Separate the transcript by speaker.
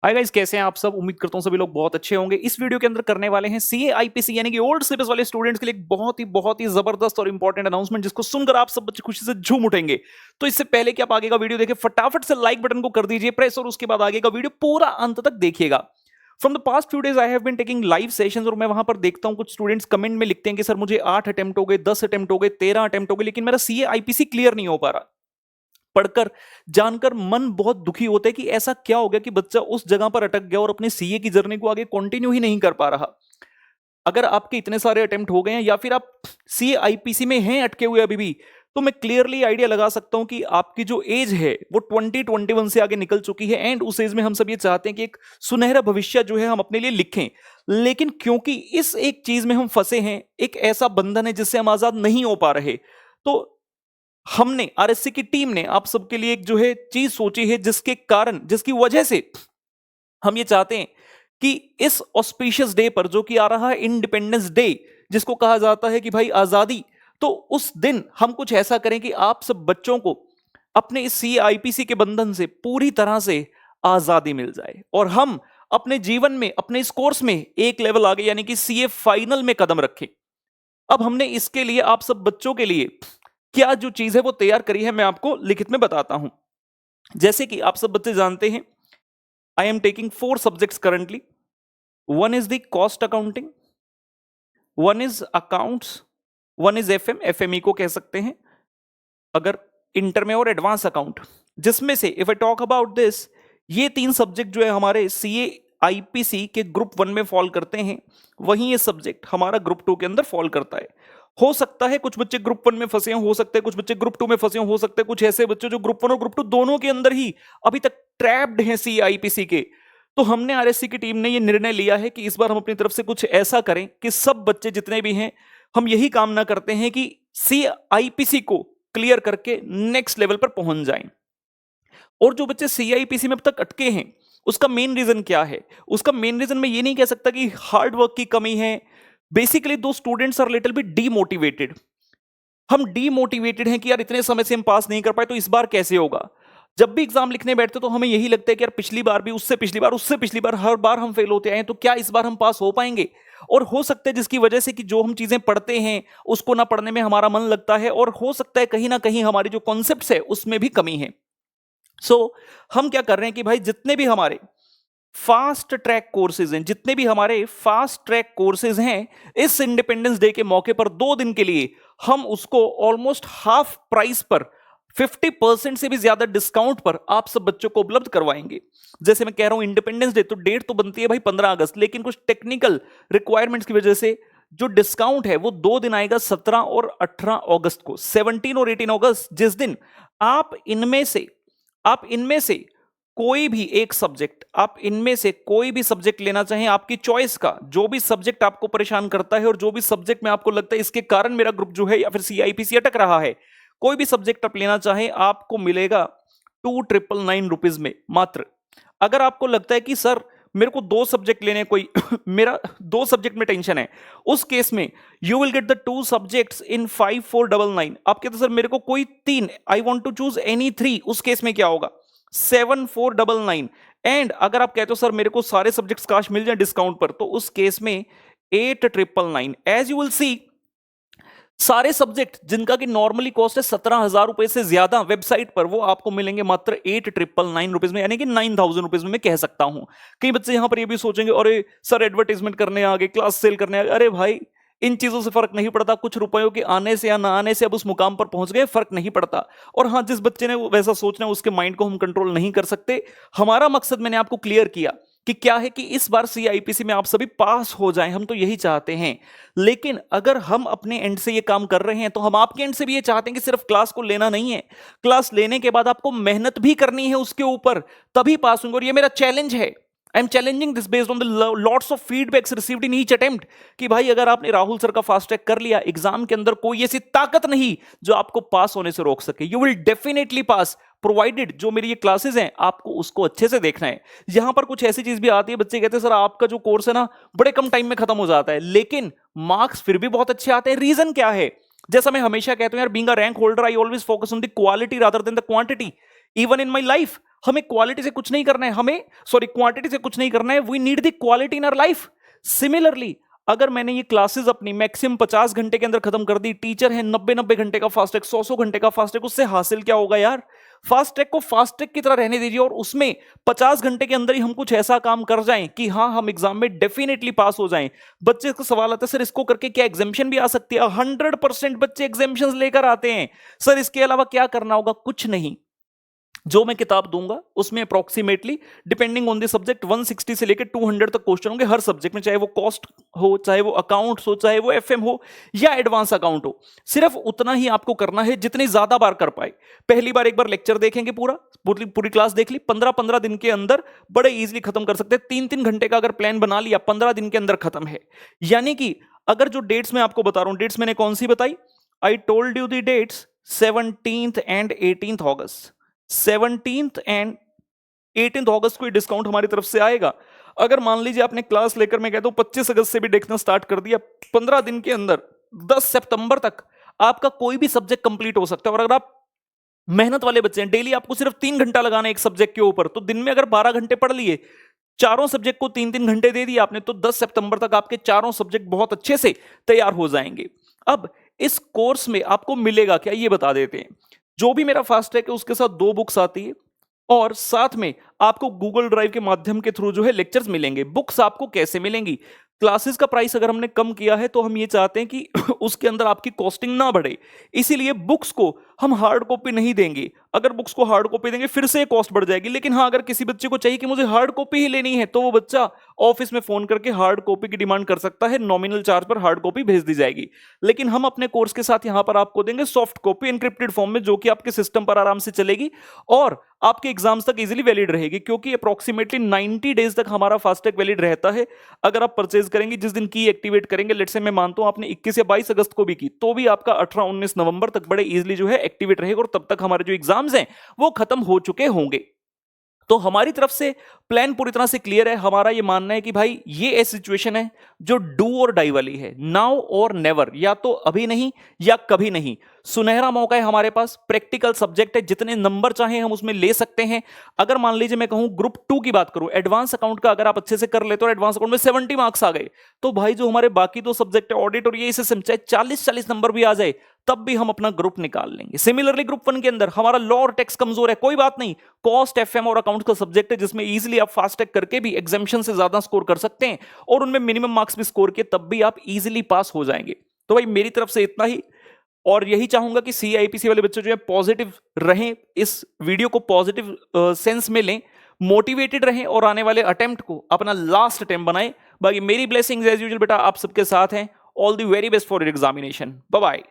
Speaker 1: Hi guys, कैसे हैं आप सब। उम्मीद करता हूं सभी लोग बहुत अच्छे होंगे। इस वीडियो के अंदर करने वाले हैं सीए आईपीसी यानी कि ओल्ड सिलेबस वाले स्टूडेंट्स के लिए एक बहुत ही जबरदस्त और इंपॉर्टेंट अनाउंसमेंट, जिसको सुनकर आप सब बच्चे खुशी से झूम उठेंगे। तो इससे पहले कि आप आगे का वीडियो देखें, फटाफट से लाइक बटन को कर दीजिए प्रेस, और उसके बाद आगे का वीडियो पूरा अंत तक देखिएगा। From the past few days I have been taking live sessions, और मैं वहां पर देखता हूं कुछ स्टूडेंट्स कमेंट में लिखते हैं कि सर मुझे 8 अटेम्प्ट हो गए, 10 अटेम्प्ट हो गए, 13 अटेम्प्ट हो गए, लेकिन मेरा सीए आईपीसी क्लियर नहीं हो पा रहा। पढ़कर जानकर मन बहुत दुखी होता है कि ऐसा क्या हो गया कि बच्चा उस जगह पर अटक गया और अपने सीए की जर्नी को आगे कंटिन्यू ही नहीं कर पा रहा। अगर आपके इतने सारे अटेम्प्ट हो गए हैं या फिर आप सीए आईपीसी में हैं अटके हुए अभी भी, तो मैं क्लियरली आइडिया लगा सकता हूं कि आपकी जो एज है वो 2021 से आगे निकल चुकी है। एंड उस एज में हम सब ये चाहते हैं कि एक सुनहरा भविष्य जो है हम अपने लिए लिखें, लेकिन क्योंकि इस एक चीज में हम फंसे हैं, एक ऐसा बंधन है जिससे हम आजाद नहीं हो पा रहे, तो हमने आरएससी की टीम ने आप सबके लिए एक जो है चीज सोची है, जिसके कारण, जिसकी वजह से हम ये चाहते हैं कि इस ऑस्पिशियस डे पर, जो कि आ रहा है इंडिपेंडेंस डे, जिसको कहा जाता है कि भाई आजादी, तो उस दिन हम कुछ ऐसा करें कि आप सब बच्चों को अपने इस सीआईपीसी के बंधन से पूरी तरह से आजादी मिल जाए और हम अपने जीवन में, अपने इस कोर्स में एक लेवल आगे यानी कि सीए फाइनल में कदम रखें। अब हमने इसके लिए आप सब बच्चों के लिए क्या जो चीज है वो तैयार करी है, मैं आपको लिखित में बताता हूं। जैसे कि आप सब बच्चे जानते हैं, I am taking 4 subjects currently. One is the cost accounting, one is accounts, one is FME को कह सकते हैं अगर इंटर में, और एडवांस अकाउंट, जिसमें से if I talk about this, ये 3 सब्जेक्ट जो है हमारे सीए आईपीसी के ग्रुप 1 में फॉल करते हैं, वहीं ये सब्जेक्ट हमारा ग्रुप 2 के अंदर फॉल करता है। हो सकता है कुछ बच्चे ग्रुप 1 में फंसे हो सकते हैं कुछ बच्चे ग्रुप 2 में फंसे हो सकते हैं कुछ ऐसे बच्चे जो ग्रुप 1 और ग्रुप 2 दोनों के अंदर ही अभी तक ट्रैप्ड हैं सीए आईपीसी के। तो हमने आरएससी की टीम ने ये निर्णय लिया है कि इस बार हम अपनी तरफ से कुछ ऐसा करें कि सब बच्चे जितने भी हैं, हम यही कामना करते हैं कि सीए आईपीसी को क्लियर करके नेक्स्ट लेवल पर पहुंच जाएं। और जो बच्चे सीआईपीसी में अब तक अटके हैं, उसका मेन रीजन क्या है? उसका मेन रीजन मैं ये नहीं कह सकता कि हार्ड वर्क की कमी है। बेसिकली दो students are little bit demotivated. हम डीमोटिवेटेड हैं कि यार इतने समय से हम पास नहीं कर पाए, तो इस बार कैसे होगा। जब भी एग्जाम लिखने बैठते तो हमें यही लगता है कि यार पिछली बार भी, उससे पिछली बार, उससे पिछली बार, हर बार हम फेल होते आए हैं, तो क्या इस बार हम पास हो पाएंगे। और हो सकता है जिसकी वजह से कि जो हम चीजें पढ़ते हैं उसको ना पढ़ने में हमारा मन लगता है, और हो सकता है कहीं ना कहीं हमारी जो कॉन्सेप्ट्स है उसमें भी कमी है। हम क्या कर रहे हैं कि भाई जितने भी हमारे फास्ट ट्रैक कोर्सेज हैं, जितने भी हमारे फास्ट ट्रैक कोर्सेज हैं, इस इंडिपेंडेंस डे के मौके पर 2 दिन के लिए हम उसको ऑलमोस्ट हाफ प्राइस पर, 50% से भी ज्यादा डिस्काउंट पर आप सब बच्चों को उपलब्ध करवाएंगे। जैसे मैं कह रहा हूं इंडिपेंडेंस डे, तो डेट तो बनती है भाई 15 अगस्त, लेकिन कुछ टेक्निकल रिक्वायरमेंट्स की वजह से जो डिस्काउंट है वो 2 दिन आएगा, 17 और 18 अगस्त को। 17 और 18 अगस्त, जिस दिन आप इनमें से कोई भी एक सब्जेक्ट, आप इनमें से कोई भी सब्जेक्ट लेना चाहें, आपकी चॉइस का जो भी सब्जेक्ट आपको परेशान करता है और जो भी सब्जेक्ट में आपको लगता है इसके कारण मेरा ग्रुप जो है या फिर सीआईपीसी अटक रहा है, कोई भी सब्जेक्ट आप लेना चाहें, आपको मिलेगा 2999 रुपीज में मात्र। अगर आपको लगता है कि सर मेरे को 2 सब्जेक्ट लेने, कोई मेरा 2 सब्जेक्ट में टेंशन है, उस केस में you will get the 2 subjects in 5499। आप कहते सर मेरे को कोई 3, I want to choose any 3, उस केस में क्या होगा 7499। एंड अगर आप कहते हो सर मेरे को सारे सब्जेक्ट्स काश मिल जाए डिस्काउंट पर, तो उस केस में 8999। एज यू विल सी, सारे सब्जेक्ट जिनका कि नॉर्मली कॉस्ट है 17,000 रुपए से ज्यादा वेबसाइट पर, वो आपको मिलेंगे मात्र 8999 रुपीज में, यानी कि 9000 रुपीज में मैं कह सकता हूं। कई बच्चे यहां पर ये भी सोचेंगे अरे सर एडवर्टाइजमेंट करने आ गए, क्लास सेल करने आ गए। अरे भाई इन चीजों से फर्क नहीं पड़ता, कुछ रुपयों के आने से या ना आने से अब उस मुकाम पर पहुंच गए, फर्क नहीं पड़ता। और हाँ, जिस बच्चे ने वैसा सोचना है उसके माइंड को हम कंट्रोल नहीं कर सकते। हमारा मकसद मैंने आपको क्लियर किया कि क्या है कि इस बार सीआईपीसी में आप सभी पास हो जाएं, हम तो यही चाहते हैं। लेकिन अगर हम अपने एंड से ये काम कर रहे हैं, तो हम आपके एंड से भी ये चाहते हैं कि सिर्फ क्लास को लेना नहीं है, क्लास लेने के बाद आपको मेहनत भी करनी है उसके ऊपर, तभी पास होंगे। और ये मेरा चैलेंज है, I am challenging this based on the lots of feedbacks received in each attempt, कि भाई अगर आपने राहुल सर का फास्ट ट्रैक कर लिया, एग्जाम के अंदर कोई ऐसी ताकत नहीं जो आपको पास होने से रोक सके। You will definitely pass, provided जो मेरी ये क्लासेस हैं आपको उसको अच्छे से देखना है। यहां पर कुछ ऐसी चीज भी आती है, बच्चे कहते हैं सर आपका जो कोर्स है ना बड़े कम टाइम में खत्म हो जाता है, लेकिन मार्क्स फिर भी बहुत अच्छे आते हैं। रीजन क्या है? जैसा मैं हमेशा कहता हूं यार, being a rank holder I always focus on the quality rather than the quantity. Even in my life हमें क्वालिटी से कुछ नहीं करना है, हमें सॉरी क्वांटिटी से कुछ नहीं करना है, we need the quality in our life. Similarly अगर मैंने ये क्लासेस अपनी मैक्सिमम 50 घंटे के अंदर खत्म कर दी, टीचर है 90-90 घंटे का फास्ट ट्रैक, 100-100 घंटे का फास्ट ट्रैक, उससे हासिल क्या होगा यार? फास्ट ट्रैक को फास्ट ट्रैक की तरह रहने दीजिए और उसमें 50 घंटे के अंदर ही हम कुछ ऐसा काम कर जाएं कि हाँ हम एग्जाम में डेफिनेटली पास हो जाएं। बच्चे का सवाल आता है सर इसको करके क्या एग्जामिशन भी आ सकती है? 100% बच्चे एग्जामिशन लेकर आते हैं। सर इसके अलावा क्या करना होगा? कुछ नहीं, जो मैं किताब दूंगा उसमें approximately depending on the subject 160 से लेकर 200 तक क्वेश्चन होंगे हर सब्जेक्ट में, चाहे वो कॉस्ट हो, चाहे वो अकाउंट्स हो, चाहे वो एफएम हो या एडवांस अकाउंट हो। सिर्फ उतना ही आपको करना है जितनी ज्यादा बार कर पाए। पहली बार एक बार लेक्चर देखेंगे, पूरी क्लास देख ली, 15-15 दिन के अंदर बड़े इजीली खत्म कर सकते हैं। 3-3 घंटे का अगर प्लान बना लिया 15 दिन के अंदर खत्म है। यानी कि अगर जो डेट्स मैं आपको बता रहा हूं, डेट्स मैंने कौन सी बताई? I told you the dates 17th and 18th August. 17th and 18th August को डिस्काउंट हमारी तरफ से आएगा। अगर मान लीजिए आपने क्लास लेकर, मैं कहता हूं 25 अगस्त से भी देखना स्टार्ट कर दिया, 15 दिन के अंदर 10 सितंबर तक आपका कोई भी सब्जेक्ट कंप्लीट हो सकता है। और अगर आप मेहनत वाले बच्चे हैं, डेली आपको सिर्फ 3 घंटा लगाना है एक सब्जेक्ट के ऊपर, तो दिन में अगर 12 घंटे पढ़ लिए, चारों सब्जेक्ट को 3-3 घंटे दे दिए आपने, तो 10 सितंबर तक आपके चारों सब्जेक्ट बहुत अच्छे से तैयार हो जाएंगे। अब इस कोर्स में आपको मिलेगा क्या, ये बता देते हैं। जो भी मेरा फास्ट ट्रैक है उसके साथ 2 बुक्स आती है और साथ में आपको गूगल ड्राइव के माध्यम के थ्रू जो है लेक्चर्स मिलेंगे। बुक्स आपको कैसे मिलेंगी? क्लासेस का प्राइस अगर हमने कम किया है तो हम ये चाहते हैं कि उसके अंदर आपकी कॉस्टिंग ना बढ़े, इसीलिए बुक्स को हम हार्ड कॉपी नहीं देंगे। अगर बुक्स को हार्ड कॉपी देंगे फिर से कॉस्ट बढ़ जाएगी। लेकिन हाँ, अगर किसी बच्चे को चाहिए कि मुझे हार्ड कॉपी ही लेनी है, तो वो बच्चा ऑफिस में फोन करके हार्ड कॉपी की डिमांड कर सकता है, नॉमिनल चार्ज पर हार्ड कॉपी भेज दी जाएगी। लेकिन हम अपने कोर्स के साथ यहां पर आपको देंगे सॉफ्ट कॉपी एनक्रिप्टेड फॉर्म में, जो कि आपके सिस्टम पर आराम से चलेगी और आपके एग्जाम्स तक इजीली वैलिड रहेगी, क्योंकि अप्रोक्सीमेटली 90 डेज तक हमारा फास्टैग वैलिड रहता है। अगर आप परचेज करेंगे, जिस दिन की एक्टिवेट करेंगे, लेट्स से मैं मानता हूं आपने 21 या 22 अगस्त को भी की, तो भी आपका 18-19 नवंबर तक बड़े इजीली जो है एक्टिवेट रहेगा और तब तक हमारे जो एग्जाम्स हैं वो खत्म हो चुके होंगे। तो हमारी तरफ से प्लान पूरी तरह से क्लियर है। हमारा ये मानना है कि भाई ये ऐसी सिचुएशन है जो डू और डाई वाली है, नाउ और नेवर, या तो अभी नहीं या कभी नहीं। सुनहरा मौका है हमारे पास, प्रैक्टिकल सब्जेक्ट है, जितने नंबर चाहे हम उसमें ले सकते हैं। अगर मान लीजिए मैं कहूं ग्रुप 2 की बात करूं, एडवांस अकाउंट का अगर आप अच्छे से कर लेते हो, एडवांस अकाउंट में 70 मार्क्स आ गए, तो भाई जो हमारे बाकी 2 सब्जेक्ट है, ऑडिट और ये सिस्टम, चाहे 40-40 नंबर भी आ जाए तब भी हम अपना ग्रुप निकाल लेंगे। सिमिलरली ग्रुप 1 के अंदर हमारा लॉ और टैक्स कमजोर है, कोई बात नहीं, कॉस्ट, एफएम और अकाउंट का सब्जेक्ट है जिसमें इजीली आप फास्ट टैग करके भी एग्जामिशन से ज्यादा स्कोर कर सकते हैं और उनमें मिनिमम मार्क्स भी स्कोर किए तब भी आप इजीली पास हो जाएंगे। तो भाई मेरी तरफ से इतना ही, और यही चाहूंगा कि सीआईपीसी वाले बच्चे जो है पॉजिटिव रहें, इस वीडियो को पॉजिटिव सेंस में लें, मोटिवेटेड रहें और आने वाले अटेम्प्ट को अपना लास्ट अटेम्प्ट बनाएं। बाकी मेरी ब्लेसिंग्स एज यूजुअल बेटा आप सबके साथ हैं। All the very best for your examination. Bye bye.